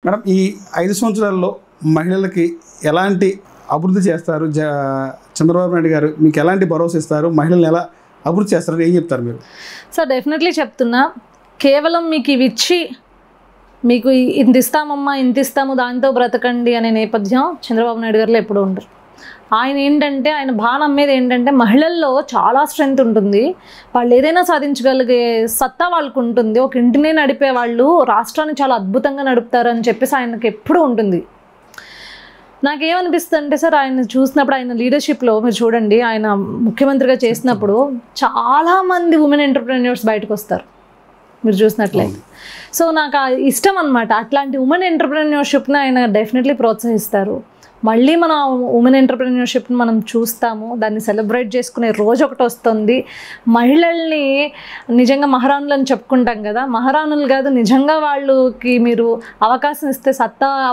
Madam ఈ 5 సంవత్సరాల్లో మహిళలకి ఎలాంటి అభివృద్ధి చేస్తారు? చంద్రబాబు నాయుడు గారు మీకు ఎలాంటి భరోసా ఇస్తారు? మహిళల్ని ఎలా అభివృద్ధి చేస్తారని ఏం చెప్తారు మీరు? సార్ డెఫినెట్లీ చెప్తున్నా, కేవలం మీకు ఇవి ఇచ్చి మీకు ఇంత ఇస్తామమ్మా ఇంత ఇస్తాము దాంతో బ్రతకండి అనే నేపథ్యం చంద్రబాబు నాయుడు గారిలో ఎప్పుడూ ఉండరు. ఆయన ఏంటంటే ఆయన బాగా నమ్మేది ఏంటంటే మహిళల్లో చాలా స్ట్రెంగ్త్ ఉంటుంది, వాళ్ళు ఏదైనా సాధించగలిగే సత్తా వాళ్ళకు ఉంటుంది, ఒక ఇంటినే నడిపే వాళ్ళు రాష్ట్రాన్ని చాలా అద్భుతంగా నడుపుతారు అని చెప్పేసి ఆయనకి ఎప్పుడూ ఉంటుంది. నాకేమనిపిస్తుంది అంటే సార్, ఆయన చూసినప్పుడు ఆయన లీడర్షిప్లో మీరు చూడండి, ఆయన ముఖ్యమంత్రిగా చేసినప్పుడు చాలామంది ఉమెన్ ఎంటర్ప్రెన్యూర్స్ బయటకు వస్తారు మీరు చూసినట్లయితే. సో నాకు ఇష్టం అనమాట, అట్లాంటి ఉమెన్ ఎంటర్ప్రెన్యూర్షిప్ని ఆయన డెఫినెట్లీ ప్రోత్సహిస్తారు. మళ్ళీ మన ఉమెన్ ఎంటర్ప్రెన్యూర్షిప్ని మనం చూస్తాము, దాన్ని సెలబ్రేట్ చేసుకునే రోజు ఒకటి వస్తుంది. మహిళల్ని నిజంగా మహారాణులని చెప్పుకుంటాం కదా, మహారాణులు కాదు, నిజంగా వాళ్ళకి మీరు అవకాశం ఇస్తే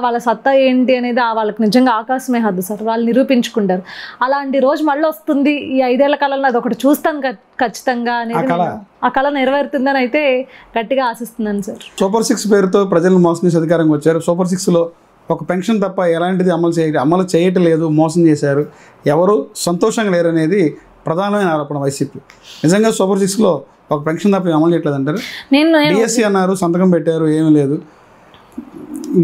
వాళ్ళ సత్తా ఏంటి అనేది వాళ్ళకి నిజంగా ఆకాశమే హద్దు సార్, వాళ్ళు నిరూపించుకుంటారు. అలాంటి రోజు మళ్ళీ వస్తుంది ఈ 5 ఏళ్ల కాలంలో, అది ఒకటి చూస్తాను ఖచ్చితంగా అనేది, ఆ కళ నెరవేరుతుందని అయితే గట్టిగా ఆశిస్తున్నాను సార్. సూపర్ 6 పేరుతో ప్రజలను మోసం చేసి అధికారంగా వచ్చారు. సూపర్ 6లో ఒక పెన్షన్ తప్ప ఎలాంటిది అమలు చేయటం లేదు, మోసం చేశారు, ఎవరు సంతోషంగా లేరు అనేది ప్రధానమైన ఆరోపణ వైసీపీ. నిజంగా సూపర్ 6లో ఒక పెన్షన్ తప్ప అమలు చేయట్లేదు అంటారు. డిఎస్సి అన్నారు, సంతకం పెట్టారు, ఏమీ లేదు.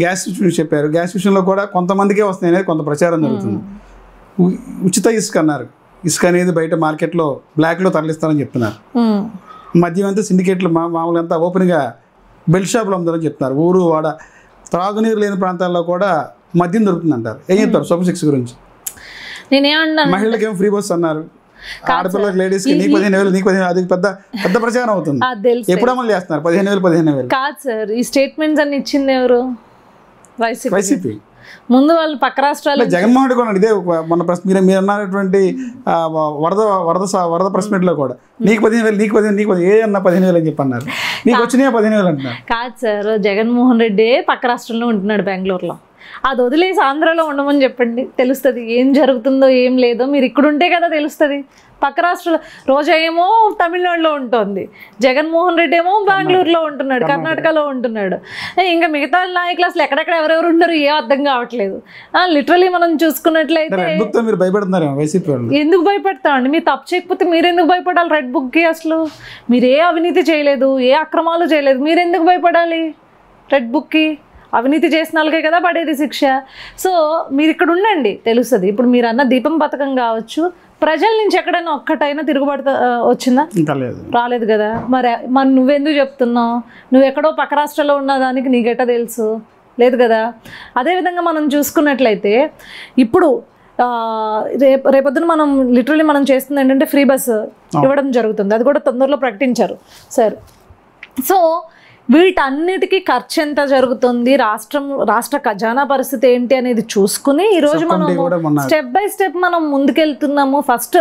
గ్యాస్ విషయం చెప్పారు, గ్యాస్ విషయంలో కూడా కొంతమందికే వస్తాయి అనేది కొంత ప్రచారం జరుగుతుంది. ఉచిత ఇసుక అన్నారు, ఇసుక అనేది బయట మార్కెట్లో బ్లాక్లో తరలిస్తారని చెప్తున్నారు. మద్యం అంతా సిండికేట్లు మామూలుగా అంతా ఓపెన్గా బెల్ట్ షాపులు అమ్ముతారని చెప్తున్నారు. ఊరు వాడ త్రాగునీరు లేని ప్రాంతాల్లో కూడా మద్యం దొరుకుతుంది అంటారు. ఏం చెప్తారు సూపర్ 6 గురించి? మహిళలకి ఏమో ఫ్రీ బస్ అన్నారు, ఆడపిల్లలకి లేడీస్కి నీకు 15,000 నీకు 15,000, అది పెద్ద ప్రచారం అవుతుంది. ఎప్పుడు అమలు చేస్తున్నారు 15,000? కాదు సార్, ఈ స్టేట్మెంట్స్ అన్ని ఇచ్చింది ఎవరు? వైసీపీ. ముందు వాళ్ళు పక్క రాష్ట్రాలు జగన్మోహన్ రెడ్డి కూడా ఇదే మన మీరు అన్నటువంటి వరద ప్రెస్ మీట్లో కూడా నీకు 15,000 నీకు 15,000 ఏ అన్న 15,000 అని చెప్పి అన్నారు, నీకు వచ్చినాయా 15,000 అంటున్నారు. కాదు సార్, జగన్మోహన్ రెడ్డి పక్క రాష్ట్రంలో ఉంటున్నాడు, బెంగళూరులో. అది వదిలేసి ఆంధ్రాలో ఉండమని చెప్పండి, తెలుస్తుంది ఏం జరుగుతుందో ఏం లేదో. మీరు ఇక్కడ ఉంటే కదా తెలుస్తుంది. పక్క రాష్ట్రంలో రోజా ఏమో తమిళనాడులో ఉంటుంది, జగన్మోహన్ రెడ్డి ఏమో బెంగళూరులో ఉంటున్నాడు, కర్ణాటకలో ఉంటున్నాడు. ఇంకా మిగతా నాయకులు అసలు ఎక్కడెక్కడ ఎవరెవరు ఉన్నారు ఏం అర్థం కావట్లేదు. లిటరలీ మనం చూసుకున్నట్లయితే ఎందుకు భయపడతామండి? మీరు తప్పు చేయకపోతే మీరు ఎందుకు భయపడాలి రెడ్ బుక్కి? అసలు మీరు ఏ అవినీతి చేయలేదు, ఏ అక్రమాలు చేయలేదు, మీరు ఎందుకు భయపడాలి రెడ్ బుక్కి? అవినీతి చేసిన వాళ్ళకే కదా పడేది శిక్ష. సో మీరు ఇక్కడ ఉండండి, తెలుస్తుంది. ఇప్పుడు మీరు అన్న దీపం పథకం కావచ్చు, ప్రజల నుంచి ఎక్కడైనా ఒక్కటైనా తిరుగుబడి వచ్చిందా? రాలేదు కదా. మరి నువ్వెందుకు చెప్తున్నావు? నువ్వు ఎక్కడో పక్క రాష్ట్రాల్లో ఉన్నదానికి నీకెట్టా తెలుసు? లేదు కదా. అదేవిధంగా మనం చూసుకున్నట్లయితే ఇప్పుడు రేపొద్దున మనం లిటరలీ మనం చేస్తుంది ఏంటంటే ఫ్రీ బస్ ఇవ్వడం జరుగుతుంది, అది కూడా తొందరలో ప్రకటించారు సార్. సో వీటన్నిటికీ ఖర్చు ఎంత జరుగుతుంది, రాష్ట్ర ఖజానా పరిస్థితి ఏంటి అనేది చూసుకుని ఈరోజు మనం స్టెప్ బై స్టెప్ మనం ముందుకెళ్తున్నాము. ఫస్ట్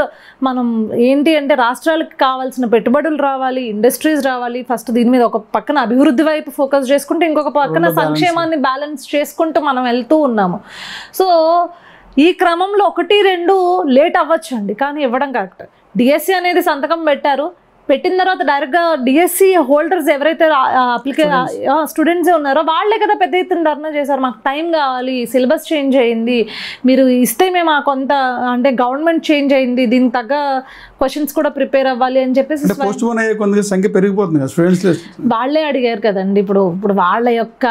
మనం ఏంటి అంటే రాష్ట్రాలకు కావాల్సిన పెట్టుబడులు రావాలి, ఇండస్ట్రీస్ రావాలి. ఫస్ట్ దీని మీద ఒక పక్కన అభివృద్ధి వైపు ఫోకస్ చేసుకుంటూ ఇంకొక పక్కన సంక్షేమాన్ని బ్యాలెన్స్ చేసుకుంటూ మనం వెళ్తూ ఉన్నాము. సో ఈ క్రమంలో 1-2 లేట్ అవ్వచ్చండి, కానీ ఇవ్వడం కరెక్ట్. డిఎస్సి అనేది సంతకం పెట్టిన తర్వాత డైరెక్ట్గా డిఎస్సి హోల్డర్స్ ఎవరైతే స్టూడెంట్సే ఉన్నారో వాళ్ళే కదా పెద్ద ఎత్తున ధర్నా చేశారు, మాకు టైం కావాలి, సిలబస్ చేంజ్ అయింది, మీరు ఇస్తే మేము కొంత అంటే గవర్నమెంట్ చేంజ్ అయింది, దీనికి తగ్గ క్వశ్చన్స్ కూడా ప్రిపేర్ అవ్వాలి అని చెప్పేసి వాళ్ళే అడిగారు కదండి. ఇప్పుడు వాళ్ళ యొక్క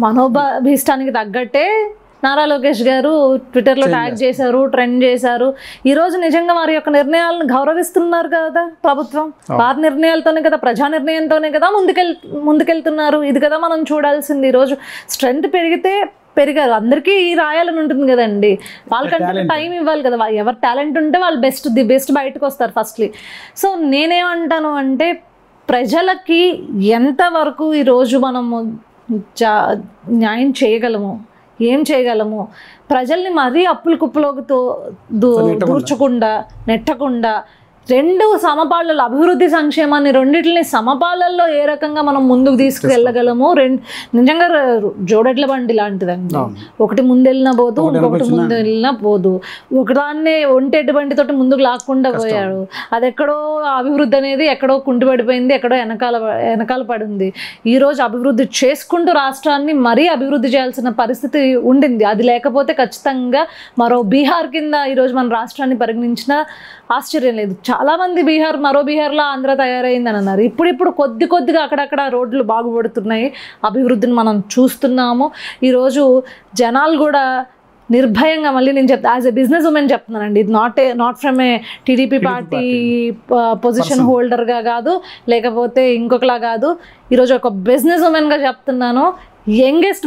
మనోభీష్టానికి తగ్గట్టే నారా లోకేష్ గారు ట్విట్టర్లో ట్యాగ్ చేశారు, ట్రెండ్ చేశారు. ఈరోజు నిజంగా వారి యొక్క నిర్ణయాలను గౌరవిస్తున్నారు కదా ప్రభుత్వం. వారి నిర్ణయాలతోనే కదా, ప్రజా నిర్ణయంతోనే కదా ముందుకెళ్తున్నారు. ఇది కదా మనం చూడాల్సింది. ఈరోజు స్ట్రెంగ్త్ పెరిగారు, అందరికీ రాయాలని ఉంటుంది కదండి, వాళ్ళకంటే టైం ఇవ్వాలి కదా. ఎవరు టాలెంట్ ఉంటే వాళ్ళు ది బెస్ట్ బయటకు వస్తారు ఫస్ట్లీ. సో నేనేమంటాను అంటే ప్రజలకి ఎంతవరకు ఈరోజు మనము న్యాయం చేయగలము, ఏం చేయగలము, ప్రజల్ని మరీ అప్పుల కుప్పలోకి దూర్చకుండా నెట్టకుండా రెండు సమపాళ్ళలో అభివృద్ధి సంక్షేమాన్ని రెండింటిని సమపాళ్ళల్లో ఏ రకంగా మనం ముందుకు తీసుకువెళ్ళగలము నిజంగా జోడెడ్ల బండి లాంటిదండి. ఒకటి ముందెళ్ళినా పోదు, ఇంకొకటి ముందు వెళ్ళినా పోదు. ఒకదాన్నే ఒంటెడ్డి బండితో ముందుకు లాక్కుండా పోయాడు. అది ఎక్కడో అభివృద్ధి అనేది ఎక్కడో కుంటుపడిపోయింది, ఎక్కడో వెనకాల పడింది. ఈరోజు అభివృద్ధి చేసుకుంటూ రాష్ట్రాన్ని మరీ అభివృద్ధి చేయాల్సిన పరిస్థితి ఉండింది. అది లేకపోతే ఖచ్చితంగా మరో బీహార్ కింద ఈరోజు మన రాష్ట్రాన్ని పరిగణించిన ఆశ్చర్యం లేదు. చాలామంది మరో బీహార్లో ఆంధ్ర తయారైందని అన్నారు. ఇప్పుడు కొద్దిగా అక్కడక్కడ రోడ్లు బాగుపడుతున్నాయి, అభివృద్ధిని మనం చూస్తున్నాము. ఈరోజు జనాలు కూడా నిర్భయంగా, మళ్ళీ నేను చెప్తా యాజ్ ఎ బిజినెస్ ఉమెన్ చెప్తున్నానండి, ఇది not from a TDP party position హోల్డర్గా కాదు, లేకపోతే ఇంకొకలా కాదు. ఈరోజు ఒక బిజినెస్ ఉమెన్గా చెప్తున్నాను. యంగెస్ట్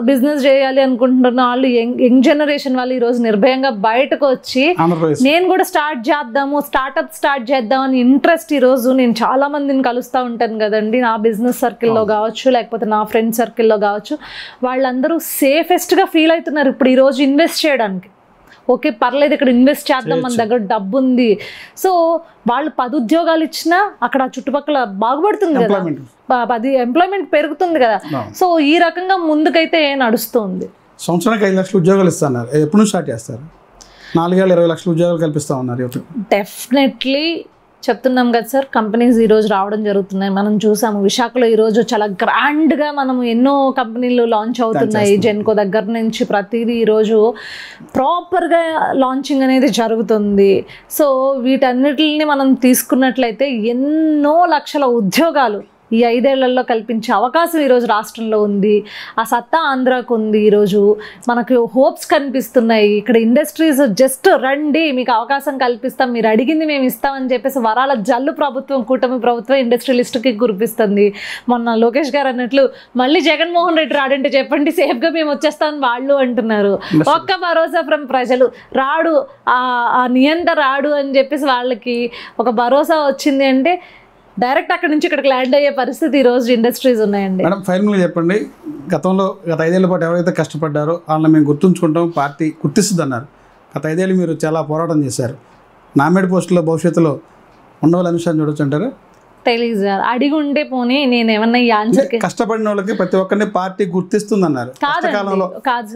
బిజినెస్ చేయాలి అనుకుంటున్న వాళ్ళు, యంగ్ జనరేషన్ వాళ్ళు ఈరోజు నిర్భయంగా బయటకు వచ్చి నేను కూడా స్టార్ట్అప్ స్టార్ట్ చేద్దామని ఇంట్రెస్ట్. ఈరోజు నేను చాలా మందిని కలుస్తూ ఉంటాను కదండి, నా బిజినెస్ సర్కిల్లో కావచ్చు, లేకపోతే నా ఫ్రెండ్ సర్కిల్లో కావచ్చు. వాళ్ళందరూ సేఫెస్ట్గా ఫీల్ అవుతున్నారు ఇప్పుడు ఈరోజు ఇన్వెస్ట్ చేయడానికి. ఓకే పర్లేదు, ఇక్కడ ఇన్వెస్ట్ చేద్దాం, మన దగ్గర డబ్బు ఉంది. సో వాళ్ళు 10 ఉద్యోగాలు ఇచ్చినా అక్కడ చుట్టుపక్కల బాగుపడుతుంది కదా, 10 ఎంప్లాయ్మెంట్ పెరుగుతుంది కదా. సో ఈ రకంగా ముందుకైతే నడుస్తుంది. సంవత్సరానికి 5 లక్షల ఉద్యోగాలు ఇస్తున్నారు. ఎప్పుడు నుంచి స్టార్ట్ చేస్తారు? 4 ఏళ్ళు 20 లక్షల ఉద్యోగాలు కల్పిస్తా ఉన్నారు. డెఫినెట్లీ చెప్తున్నాం కదా సార్, కంపెనీస్ ఈరోజు రావడం జరుగుతున్నాయి. మనం చూసాము విశాఖలో ఈరోజు చాలా గ్రాండ్గా మనం ఎన్నో కంపెనీలు లాంచ్ అవుతున్నాయి. జెన్కో దగ్గర నుంచి ప్రతిదీ ఈరోజు ప్రాపర్గా లాంచింగ్ అనేది జరుగుతుంది. సో వీటన్నిటిని మనం తీసుకున్నట్లయితే ఎన్నో లక్షల ఉద్యోగాలు ఈ 5 ఏళ్లలో కల్పించే అవకాశం ఈరోజు రాష్ట్రంలో ఉంది. ఆ సత్తా ఆంధ్రాకు ఉంది. ఈరోజు మనకు హోప్స్ కనిపిస్తున్నాయి. ఇక్కడ ఇండస్ట్రీస్ జస్ట్ రండి, మీకు అవకాశం కల్పిస్తాం, మీరు అడిగింది మేము ఇస్తామని చెప్పేసి వరాల జల్లు కూటమి ప్రభుత్వం ఇండస్ట్రియలిస్ట్కి కురిపిస్తుంది. మొన్న లోకేష్ గారు అన్నట్లు మళ్ళీ జగన్మోహన్ రెడ్డి రాడంటే చెప్పండి, సేఫ్గా మేము వచ్చేస్తామని వాళ్ళు అంటున్నారు. ఒక్క భరోసా ఫ్రమ్ ప్రజలు రాడు, ఆ నియంత రాడు అని చెప్పేసి వాళ్ళకి ఒక భరోసా వచ్చింది అంటే డైరెక్ట్ అక్కడ నుంచి ఇక్కడికి ల్యాండ్ అయ్యే పరిస్థితి ఈరోజు ఇండస్ట్రీస్ ఉన్నాయండి. మేడం ఫైనల్గా చెప్పండి, గత 5 ఏళ్ల పాటు ఎవరైతే కష్టపడ్డారో వాళ్ళని మేము గుర్తుంచుకుంటాం, పార్టీ గుర్తిస్తుంది అన్నారు. గత 5 ఏళ్ళు మీరు చాలా పోరాటం చేశారు. నామినేట్ పోస్టులో భవిష్యత్తులో ఉండవాలని విషయాన్ని చూడొచ్చు అంటారు? తెలీదు సార్, అడిగి ఉంటే పోనీ నేను ఏమన్నా ఈ ఆన్సర్. కష్టపడిన వాళ్ళకి ప్రతి ఒక్కరిని పార్టీ గుర్తిస్తుంది అన్నారు.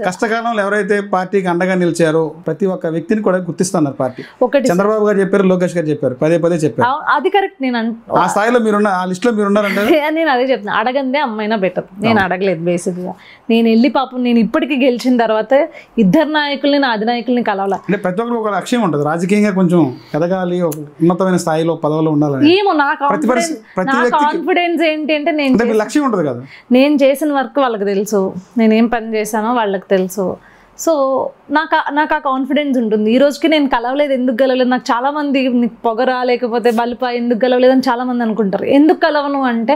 కష్టకాలంలో ఎవరైతే పార్టీకి అండగా నిలిచారో ప్రతి ఒక్క వ్యక్తిని కూడా గుర్తిస్తున్నారు పార్టీ. చంద్రబాబు గారు చెప్పారు, లోకేష్ గారు చెప్పారు, పదే చెప్పారు. అది కరెక్ట్. నేను ఆ స్థాయిలో మీరున్న, ఆ లిస్ట్ లో మీరున్నారంటే నేను అదే చెప్తున్నా. అడగందే అమ్మైనా బెటర్. నేను అడగలేదు బేసిక్గా. నేను వెళ్ళి పాపం నేను ఇప్పటికీ గెలిచిన తర్వాత ఇద్దరు నాయకుల్ని, నా అధినాయకుల్ని కలవాల. అంటే ప్రతి ఒక్కరికి ఒక లక్ష్యం ఉంటుంది, రాజకీయంగా కొంచెం ఎదగాలి, ఉన్నతమైన స్థాయిలో పదవులు ఉండాలని. ఏమో నా కాన్ఫిడెన్స్ ఏంటి అంటే నేను చేసిన వర్క్ వాళ్ళకి తెలుసు, నేనేం పని చేశానో వాళ్ళకి తెలుసు. సో నాకు ఆ కాన్ఫిడెన్స్ ఉంటుంది. ఈ రోజుకి నేను కలవలేదు, ఎందుకు కలవలేదు, నాకు చాలామంది నీకు పొగరా లేకపోతే బలుపా ఎందుకు కలవలేదు అని చాలామంది అనుకుంటారు. ఎందుకు కలవను అంటే,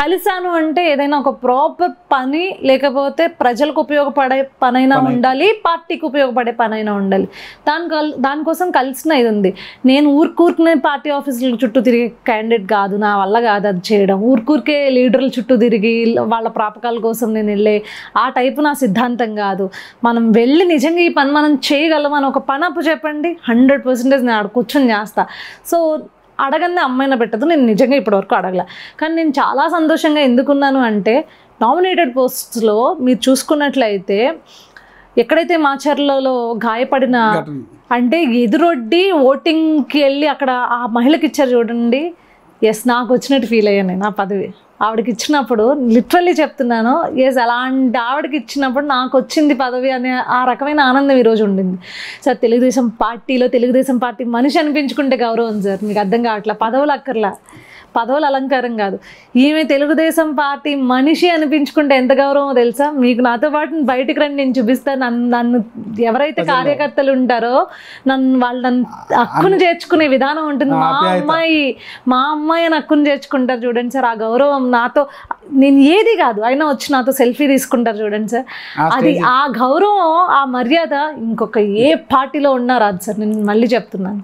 కలిశాను అంటే ఏదైనా ఒక ప్రాపర్ పని, లేకపోతే ప్రజలకు ఉపయోగపడే పనైనా ఉండాలి, పార్టీకి ఉపయోగపడే పనైనా ఉండాలి. దానికోసం కలిసిన ఇది ఉంది. నేను ఊరికూరికనే పార్టీ ఆఫీసుల చుట్టూ తిరిగే క్యాండిడేట్ కాదు, నా వల్ల కాదు అది చేయడం. ఊరికూరికే లీడర్ల చుట్టూ తిరిగి వాళ్ళ ప్రాపకాల కోసం నేను వెళ్ళే ఆ టైపు నా సిద్ధాంతం కాదు. మనం వెళ్ళి నిజంగా ఈ పని మనం చేయగలమని ఒక పని అప్పు చెప్పండి, 100% నేను ఆడ కూర్చొని చేస్తా. సో అడగందే అమ్మాయిన పెట్టదు. నేను నిజంగా ఇప్పటివరకు అడగల. కానీ నేను చాలా సంతోషంగా ఎందుకున్నాను అంటే, నామినేటెడ్ పోస్ట్స్లో మీరు చూసుకున్నట్లయితే ఎక్కడైతే మాచర్లలో గాయపడిన అంటే ఎదురొడ్డి ఓటింగ్కి వెళ్ళి అక్కడ ఆ మహిళకి ఇచ్చారు చూడండి, ఎస్ నాకు వచ్చినట్టు ఫీల్ అయ్యాను నేను. ఆ పదవి ఆవిడకి ఇచ్చినప్పుడు లిటరల్లీ చెప్తున్నాను, ఎస్ అలాంటి ఆవిడకి ఇచ్చినప్పుడు నాకు వచ్చింది పదవి అనే ఆ రకమైన ఆనందం ఈరోజు ఉండింది సార్. తెలుగుదేశం పార్టీ మనిషి అనిపించుకుంటే గౌరవం సార్. మీకు అర్థం కావట్లా, పదవులు అక్కర్లా, పదవులు అలంకారం కాదు. ఈమె తెలుగుదేశం పార్టీ మనిషి అనిపించుకుంటే ఎంత గౌరవమో తెలుసా మీకు? నాతో పాటు బయటికి రండి, నేను చూపిస్తాను. నన్ను ఎవరైతే కార్యకర్తలు ఉంటారో నన్ను హక్కును చేర్చుకునే విధానం ఉంటుంది. మా అమ్మాయి అని హక్కును చేర్చుకుంటారు చూడండి సార్. ఆ గౌరవం నాతో, నేను ఏది కాదు అయినా వచ్చి నాతో సెల్ఫీ తీసుకుంటారు చూడండి సార్. అది ఆ గౌరవం, ఆ మర్యాద ఇంకొక ఏ పార్టీలో ఉన్నా రాదు సార్. నేను మళ్ళీ చెప్తున్నాను.